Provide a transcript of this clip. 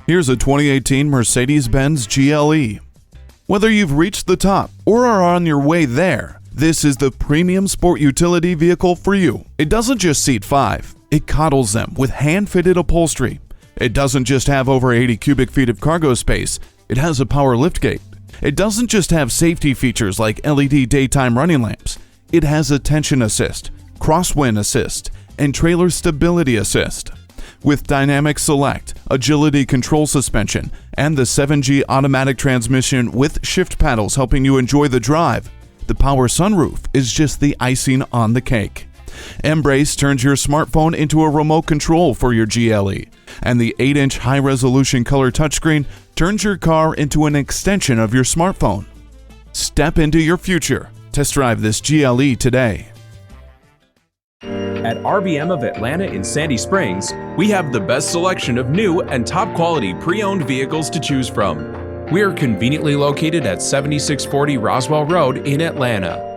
Here's a 2018 Mercedes-Benz GLE. Whether you've reached the top or are on your way there, this is the premium sport utility vehicle for you. It doesn't just seat 5, it coddles them with hand-fitted upholstery. It doesn't just have over 80 cubic feet of cargo space, it has a power liftgate. It doesn't just have safety features like LED daytime running lamps, it has attention assist, crosswind assist, and trailer stability assist. With dynamic select, agility control suspension, and the 7G automatic transmission with shift paddles helping you enjoy the drive, the power sunroof is just the icing on the cake. Embrace turns your smartphone into a remote control for your GLE, and the 8-inch high-resolution color touchscreen turns your car into an extension of your smartphone. Step into your future. Test drive this GLE today. At RBM of Atlanta in Sandy Springs, we have the best selection of new and top-quality pre-owned vehicles to choose from. We are conveniently located at 7640 Roswell Road in Atlanta.